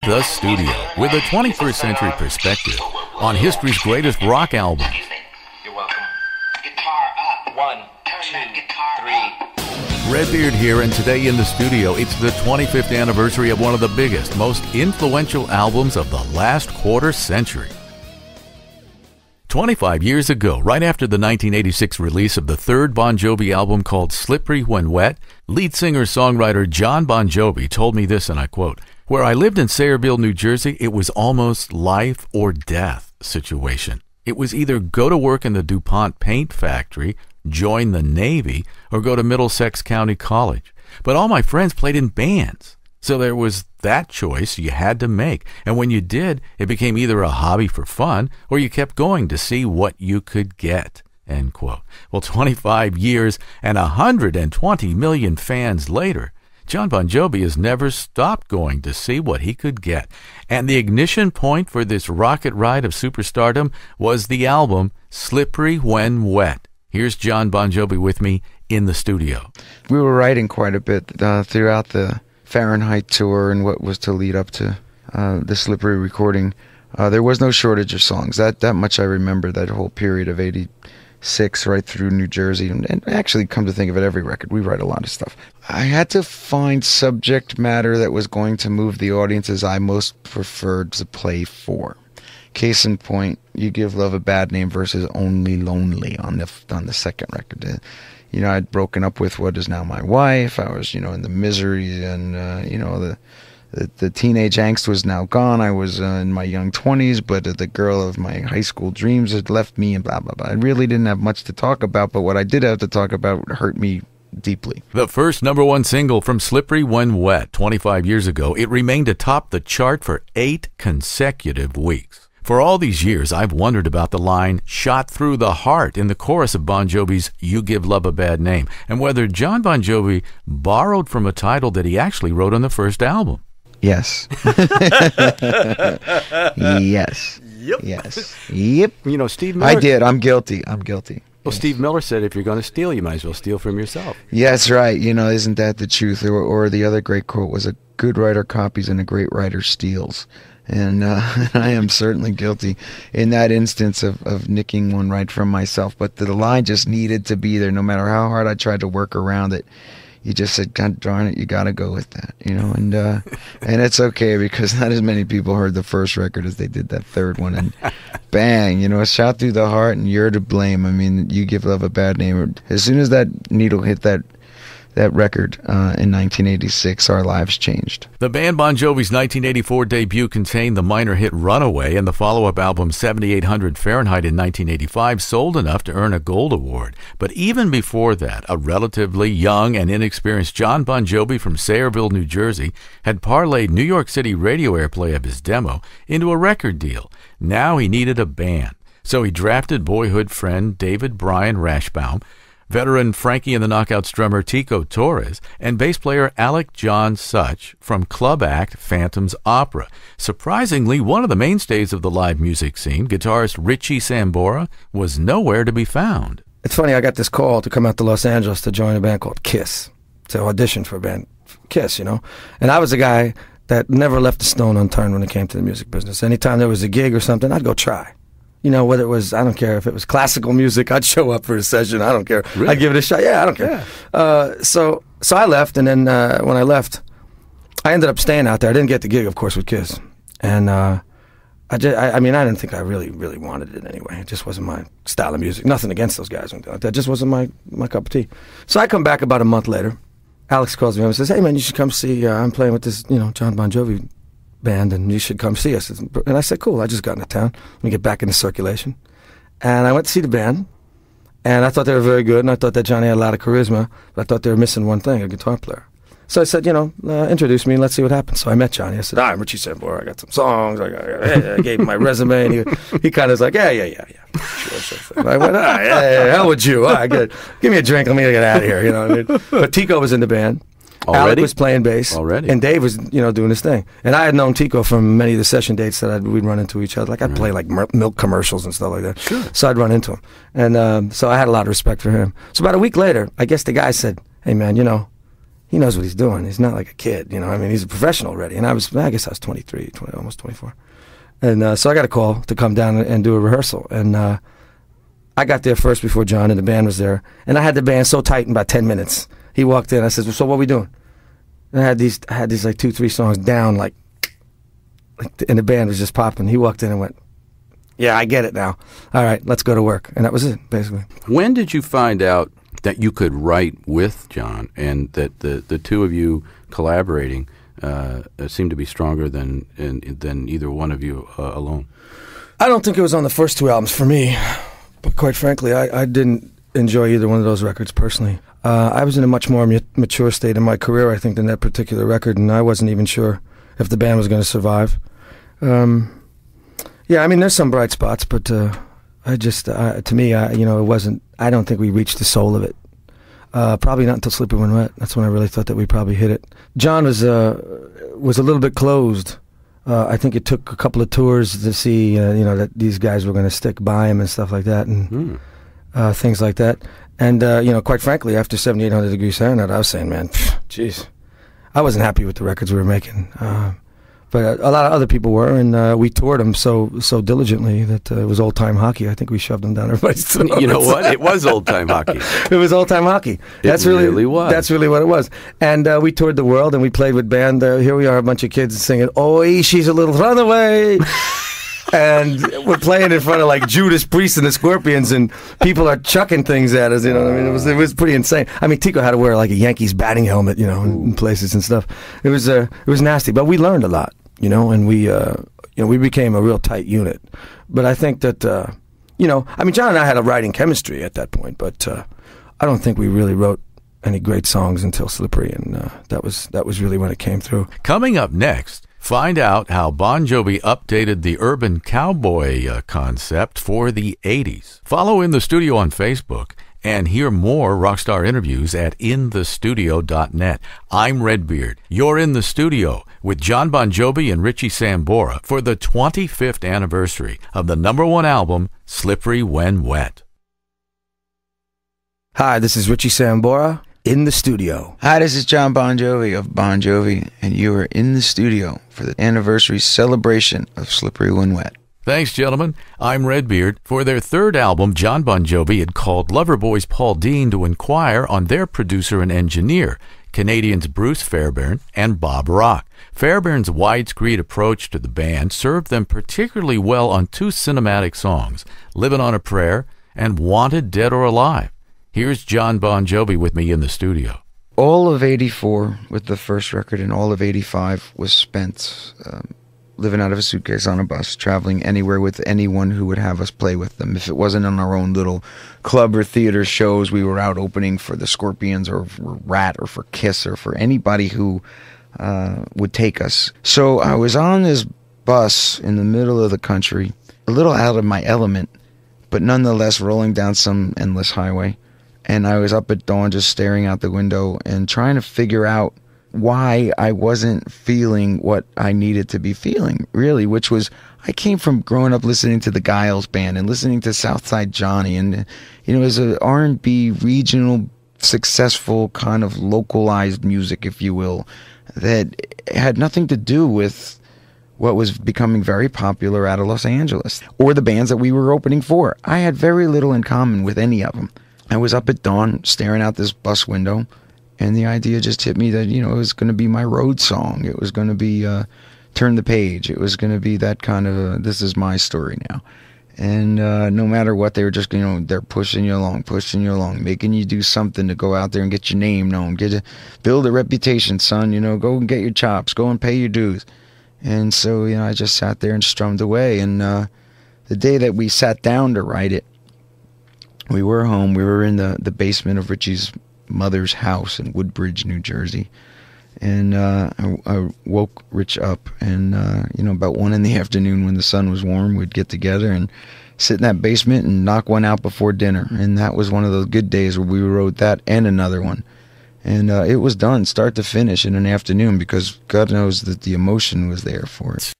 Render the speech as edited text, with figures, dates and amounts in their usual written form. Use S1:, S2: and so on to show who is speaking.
S1: the studio with a 21st century perspective on history's greatest rock albums.
S2: You're welcome. Guitar up. 1, 2, 3.
S1: Redbeard here, and today in the studio, it's the 25th anniversary of one of the biggest, most influential albums of the last quarter century. 25 years ago, right after the 1986 release of the third Bon Jovi album called Slippery When Wet, lead singer-songwriter Jon Bon Jovi told me this, and I quote, "Where I lived in Sayreville, New Jersey, it was almost life or death situation. It was either go to work in the DuPont paint factory, join the Navy, or go to Middlesex County College. But all my friends played in bands. So there was that choice you had to make, and when you did, it became either a hobby for fun or you kept going to see what you could get." End quote. Well, 25 years and 120 million fans later, Jon Bon Jovi has never stopped going to see what he could get. And the ignition point for this rocket ride of superstardom was the album Slippery When Wet. Here's Jon Bon Jovi with me in the studio.
S3: We were writing quite a bit throughout the Fahrenheit tour and what was to lead up to the Slippery recording. There was no shortage of songs. That much I remember, that whole period of 86 right through New Jersey. And actually, come to think of it, every record, we write a lot of stuff. I had to find subject matter that was going to move the audiences I most preferred to play for. Case in point, You Give Love a Bad Name versus Only Lonely on the second record. You know, I'd broken up with what is now my wife. I was, in the misery, and the teenage angst was now gone. I was in my young 20s, but the girl of my high school dreams had left me, and blah, blah, blah. I really didn't have much to talk about, but what I did have to talk about hurt me deeply.
S1: The first #1 single from Slippery When Wet 25 years ago, it remained atop the chart for 8 consecutive weeks. For all these years, I've wondered about the line, "shot through the heart," in the chorus of Bon Jovi's You Give Love a Bad Name, and whether Jon Bon Jovi borrowed from a title that he actually wrote on the first album.
S3: Yes. Yes.
S4: Yep.
S3: Yes. Yep.
S4: Steve Miller...
S3: I did. I'm guilty.
S4: Well,
S3: Yes.
S4: Steve Miller said if you're going to steal, you might as well steal from yourself.
S3: Yeah, that's right. Isn't that the truth? Or the other great quote was, "A good writer copies and a great writer steals." And I am certainly guilty in that instance of nicking one right from myself. But the line just needed to be there, no matter how hard I tried to work around it. You just said, "God darn it, you got to go with that," And it's okay, because not as many people heard the first record as they did that third one. And bang, a shot through the heart, and you're to blame. I mean, You Give Love a Bad Name. As soon as that needle hit that record in 1986, our lives changed.
S1: The band Bon Jovi's 1984 debut contained the minor hit Runaway, and the follow-up album 7800 Fahrenheit in 1985 sold enough to earn a Gold Award. But even before that, a relatively young and inexperienced Jon Bon Jovi from Sayreville, New Jersey, had parlayed New York City radio airplay of his demo into a record deal. Now he needed a band, so he drafted boyhood friend David Brian Rashbaum, veteran Frankie and the Knockouts drummer Tico Torres, and bass player Alec John Such from club act Phantom's Opera. Surprisingly, one of the mainstays of the live music scene, guitarist Richie Sambora, was nowhere to be found.
S5: It's funny, I got this call to come out to Los Angeles to join a band called Kiss, to audition for a band, Kiss, And I was a guy that never left a stone unturned when it came to the music business. Anytime there was a gig or something, I'd go try. Whether it was, I don't care if it was classical music, I'd show up for a session, I don't care.
S4: Really?
S5: I'd give it a shot. Yeah, I don't care. Yeah. So I left, and then when I left, I ended up staying out there. I didn't get the gig, of course, with Kiss. And I didn't think I really, really wanted it anyway. It just wasn't my style of music. Nothing against those guys. That just wasn't my cup of tea. So I come back about a month later. Alex calls me up and says, "Hey, man, you should come see, I'm playing with this, Jon Bon Jovi band, and you should come see us." And I said, "Cool, I just got into town. Let me get back into circulation." And I went to see the band, and I thought they were very good, and I thought that Johnny had a lot of charisma, but I thought they were missing one thing, a guitar player. So I said, introduce me and let's see what happens. So I met Johnny. I said, "I'm Richie Sambora. I got some songs." I gave him my resume, and he kind of was like, yeah. Sure. I went, yeah, hell with you. All right, good. Give me a drink. Let me get out of here. What I mean? But Tico was in the band.
S4: Already?
S5: Alec was playing bass.
S4: Already?
S5: And Dave was, doing his thing. And I had known Tico from many of the session dates that we'd run into each other. Like, I'd play, milk commercials and stuff like that.
S4: Sure.
S5: So I'd run into him. And so I had a lot of respect for him. So about a week later, I guess the guy said, "Hey, man, he knows what he's doing. He's not like a kid, you know. I mean, he's a professional already. And I guess I was 23, almost 24. And so I got a call to come down and do a rehearsal. And I got there first before John, and the band was there. And I had the band so tight in about 10 minutes. He walked in. I said, well, so what are we doing? And I had these like 2-3 songs down, and the band was just popping. He walked in and went, yeah, I get it now. All right, let's go to work. And that was it, basically.
S1: When did you find out that you could write with John, and that the two of you collaborating seemed to be stronger than either one of you alone?
S5: I don't think it was on the first 2 albums for me, but quite frankly, I didn't enjoy either one of those records personally. I was in a much more mature state in my career, I think, than that particular record, and I wasn't even sure if the band was going to survive. Yeah, I mean, there's some bright spots, but to me, it wasn't. I don't think we reached the soul of it. Probably not until Slippery When Wet. That's when I really thought that we probably hit it. John was a little bit closed. I think it took a couple of tours to see, that these guys were going to stick by him and stuff like that, and things like that. And quite frankly, after 7800 Degrees Fahrenheit, I was saying, man, jeez, I wasn't happy with the records we were making. But a lot of other people were, and we toured them so diligently that it was old-time hockey. I think we shoved them down everybody's throats.
S1: You know what? It was old-time hockey.
S5: It was old-time hockey.
S1: It really was.
S5: That's really what it was. And we toured the world, and we played with band. Here we are, a bunch of kids singing, "Oi, she's a little runaway." And we're playing in front of like Judas Priest and the Scorpions, and people are chucking things at us. You know what I mean? It was pretty insane. I mean, Tico had to wear like a Yankees batting helmet, in places and stuff. It was nasty, but we learned a lot, and we became a real tight unit. But I think that I mean, John and I had a writing chemistry at that point, but I don't think we really wrote any great songs until Slippery, and that was really when it came through.
S1: Coming up next, find out how Bon Jovi updated the urban cowboy concept for the 80s. Follow In the Studio on Facebook and hear more Rockstar interviews at inthestudio.net. I'm Redbeard. You're in the studio with John Bon Jovi and Richie Sambora for the 25th anniversary of the #1 album, Slippery When Wet.
S5: Hi, this is Richie Sambora. In the studio.
S3: Hi, this is John Bon Jovi of Bon Jovi, and you are in the studio for the anniversary celebration of Slippery When Wet.
S1: Thanks, gentlemen. I'm Redbeard. For their 3rd album, John Bon Jovi had called Loverboy's Paul Dean to inquire on their producer and engineer, Canadians Bruce Fairbairn and Bob Rock. Fairbairn's widescreen approach to the band served them particularly well on 2 cinematic songs, Livin' on a Prayer and Wanted Dead or Alive. Here's John Bon Jovi with me in the studio.
S3: All of 84 with the first record and all of 85 was spent living out of a suitcase on a bus, traveling anywhere with anyone who would have us play with them. If it wasn't on our own little club or theater shows, we were out opening for the Scorpions or for Rat or for Kiss or for anybody who would take us. So I was on this bus in the middle of the country, a little out of my element, but nonetheless rolling down some endless highway. And I was up at dawn just staring out the window and trying to figure out why I wasn't feeling what I needed to be feeling, really, which was I came from growing up listening to the Giles Band and listening to Southside Johnny, and as an R&B regional successful kind of localized music, if you will, that had nothing to do with what was becoming very popular out of Los Angeles or the bands that we were opening for. I had very little in common with any of them. I was up at dawn staring out this bus window, and the idea just hit me that, it was going to be my road song. It was going to be Turn the Page. It was going to be that kind of this is my story now. And no matter what, they were just, they're pushing you along, making you do something to go out there and get your name known, build a reputation, son, go and get your chops, go and pay your dues. And so, I just sat there and strummed away. And the day that we sat down to write it, we were home. We were in the basement of Richie's mother's house in Woodbridge, New Jersey. And I woke Rich up, and about 1 PM when the sun was warm, we'd get together and sit in that basement and knock one out before dinner. And that was one of those good days where we wrote that and another one. And it was done start to finish in an afternoon, because God knows that the emotion was there for it.